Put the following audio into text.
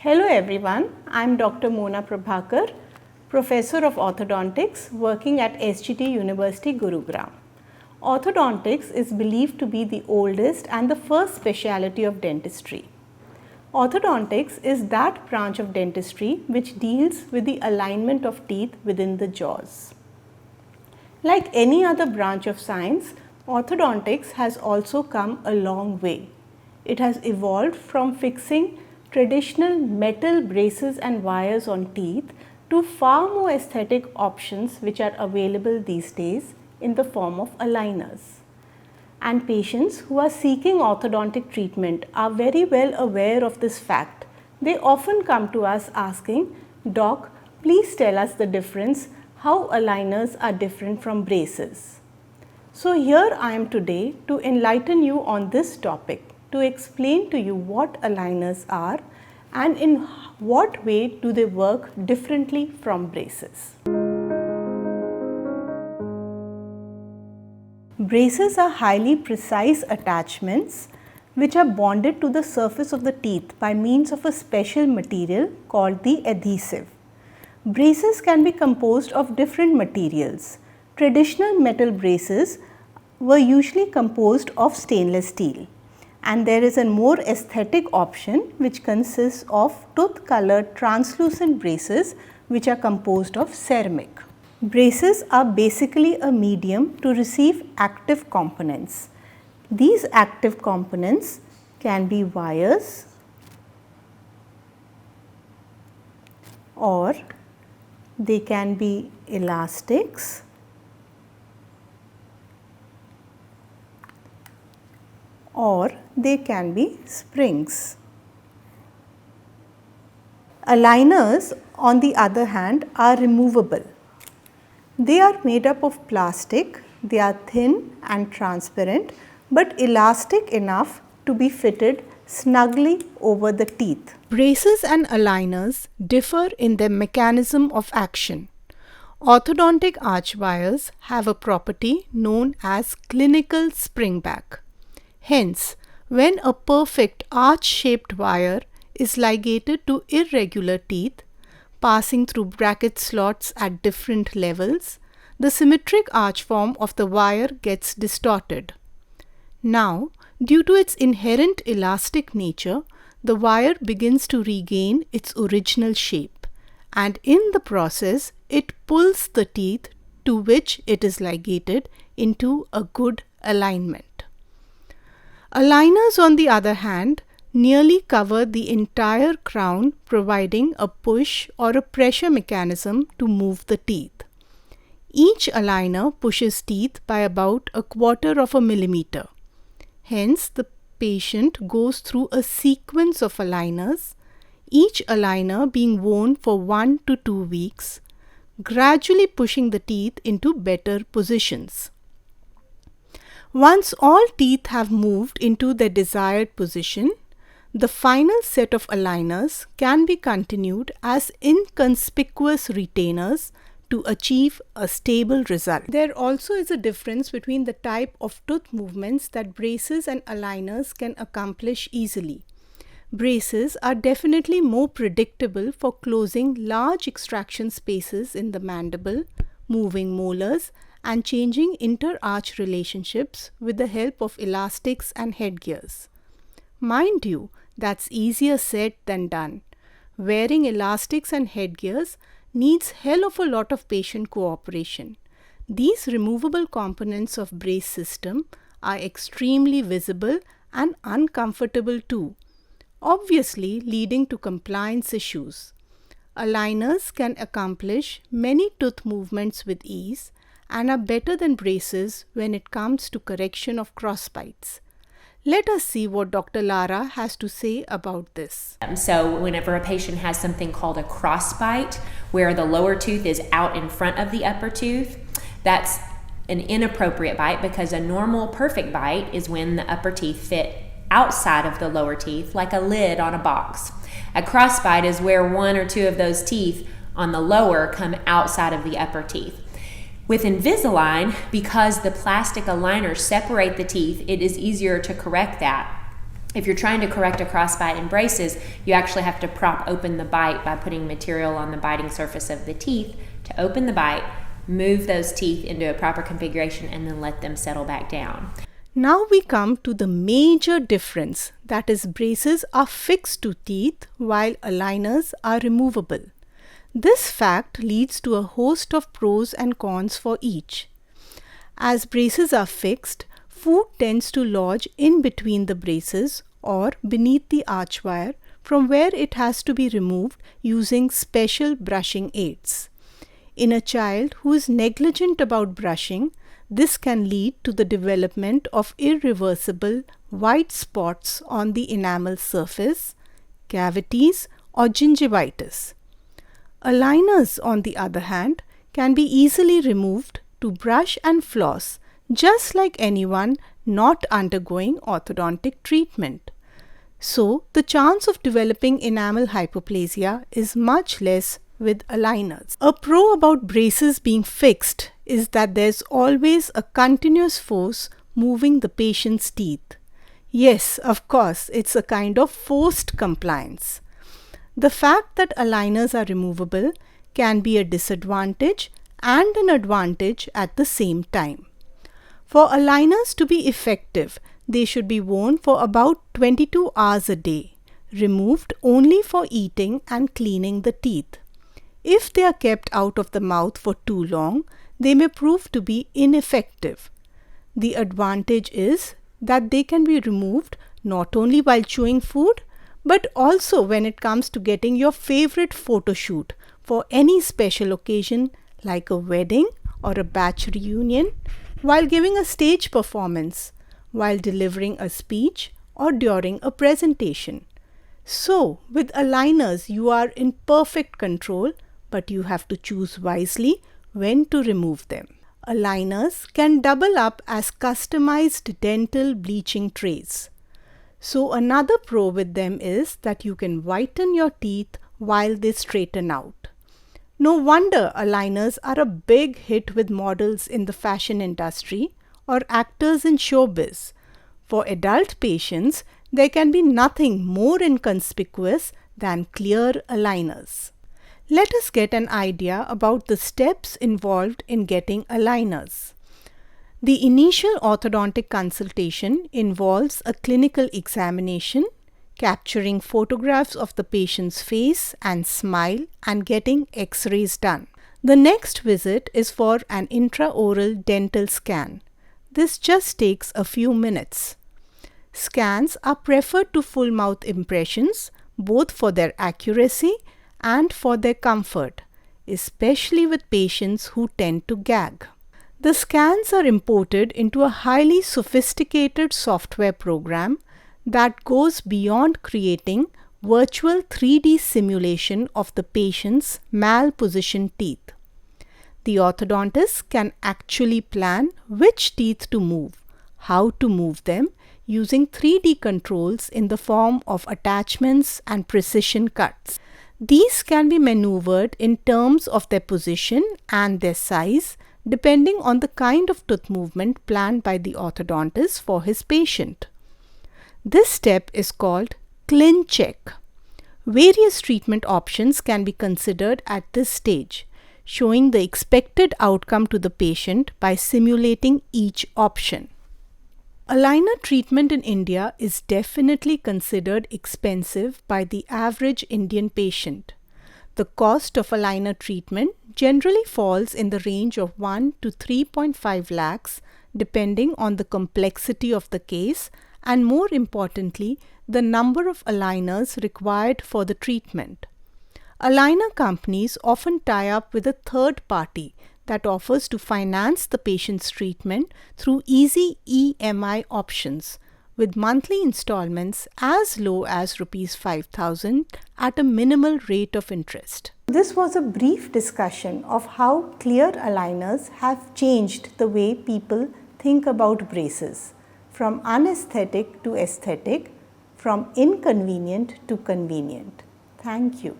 Hello everyone, I am Dr. Mona Prabhakar, Professor of Orthodontics working at SGT University, Gurugram. Orthodontics is believed to be the oldest and the first specialty of dentistry. Orthodontics is that branch of dentistry which deals with the alignment of teeth within the jaws. Like any other branch of science, orthodontics has also come a long way. It has evolved from fixing traditional metal braces and wires on teeth to far more aesthetic options which are available these days in the form of aligners. And patients who are seeking orthodontic treatment are very well aware of this fact. They often come to us asking, "Doc, please tell us the difference, how aligners are different from braces." So here I am today to enlighten you on this topic, to explain to you what aligners are and in what way do they work differently from braces. Braces are highly precise attachments which are bonded to the surface of the teeth by means of a special material called the adhesive. Braces can be composed of different materials. Traditional metal braces were usually composed of stainless steel, and there is a more aesthetic option which consists of tooth colored translucent braces which are composed of ceramic. Braces are basically a medium to receive active components. These active components can be wires or they can be elastics or they can be springs. Aligners, on the other hand, are removable. They are made up of plastic, they are thin and transparent but elastic enough to be fitted snugly over the teeth. Braces and aligners differ in their mechanism of action. Orthodontic arch wires have a property known as clinical springback. Hence, when a perfect arch-shaped wire is ligated to irregular teeth, passing through bracket slots at different levels, the symmetric arch form of the wire gets distorted. Now, due to its inherent elastic nature, the wire begins to regain its original shape, and in the process, it pulls the teeth to which it is ligated into a good alignment. Aligners, on the other hand, nearly cover the entire crown, providing a push or a pressure mechanism to move the teeth. Each aligner pushes teeth by about 1/4 millimeter. Hence, the patient goes through a sequence of aligners, each aligner being worn for 1 to 2 weeks, gradually pushing the teeth into better positions. Once all teeth have moved into their desired position, the final set of aligners can be continued as inconspicuous retainers to achieve a stable result. There also is a difference between the type of tooth movements that braces and aligners can accomplish easily. Braces are definitely more predictable for closing large extraction spaces in the mandible, moving molars, and changing inter-arch relationships with the help of elastics and headgears. Mind you, that's easier said than done. Wearing elastics and headgears needs hell of a lot of patient cooperation. These removable components of brace system are extremely visible and uncomfortable too, obviously leading to compliance issues. Aligners can accomplish many tooth movements with ease and are better than braces when it comes to correction of crossbites. Let us see what Dr. Lara has to say about this. So whenever a patient has something called a crossbite, where the lower tooth is out in front of the upper tooth, that's an inappropriate bite, because a normal perfect bite is when the upper teeth fit outside of the lower teeth like a lid on a box. A crossbite is where 1 or 2 of those teeth on the lower come outside of the upper teeth. With Invisalign, because the plastic aligners separate the teeth, it is easier to correct that. If you're trying to correct a crossbite in braces, you actually have to prop open the bite by putting material on the biting surface of the teeth to open the bite, move those teeth into a proper configuration, and then let them settle back down. Now we come to the major difference, that is, braces are fixed to teeth while aligners are removable. This fact leads to a host of pros and cons for each. As braces are fixed, food tends to lodge in between the braces or beneath the arch wire, from where it has to be removed using special brushing aids. In a child who is negligent about brushing, this can lead to the development of irreversible white spots on the enamel surface, cavities, or gingivitis. Aligners, on the other hand, can be easily removed to brush and floss, just like anyone not undergoing orthodontic treatment. So, the chance of developing enamel hypoplasia is much less with aligners. A pro about braces being fixed is that there's always a continuous force moving the patient's teeth. Yes, of course, it's a kind of forced compliance. The fact that aligners are removable can be a disadvantage and an advantage at the same time. For aligners to be effective, they should be worn for about 22 hours a day, removed only for eating and cleaning the teeth. If they are kept out of the mouth for too long, they may prove to be ineffective. The advantage is that they can be removed not only while chewing food, but also when it comes to getting your favorite photo shoot for any special occasion like a wedding or a batch reunion, while giving a stage performance, while delivering a speech, or during a presentation. So, with aligners, you are in perfect control, but you have to choose wisely when to remove them. Aligners can double up as customized dental bleaching trays. So another pro with them is that you can whiten your teeth while they straighten out. No wonder aligners are a big hit with models in the fashion industry or actors in showbiz. For adult patients, there can be nothing more inconspicuous than clear aligners. Let us get an idea about the steps involved in getting aligners. The initial orthodontic consultation involves a clinical examination, capturing photographs of the patient's face and smile, and getting X-rays done. The next visit is for an intraoral dental scan. This just takes a few minutes. Scans are preferred to full mouth impressions, both for their accuracy and for their comfort, especially with patients who tend to gag. The scans are imported into a highly sophisticated software program that goes beyond creating virtual 3D simulation of the patient's malpositioned teeth. The orthodontist can actually plan which teeth to move, how to move them, using 3D controls in the form of attachments and precision cuts. These can be maneuvered in terms of their position and their size, depending on the kind of tooth movement planned by the orthodontist for his patient. This step is called ClinCheck. check. Various treatment options can be considered at this stage, showing the expected outcome to the patient by simulating each option. Aligner treatment in India is definitely considered expensive by the average Indian patient. The cost of aligner treatment generally falls in the range of 1 to 3.5 lakhs depending on the complexity of the case and, more importantly, the number of aligners required for the treatment. Aligner companies often tie up with a third party that offers to finance the patient's treatment through easy EMI options with monthly installments as low as Rs 5,000 at a minimal rate of interest. This was a brief discussion of how clear aligners have changed the way people think about braces, from unaesthetic to aesthetic, from inconvenient to convenient. Thank you.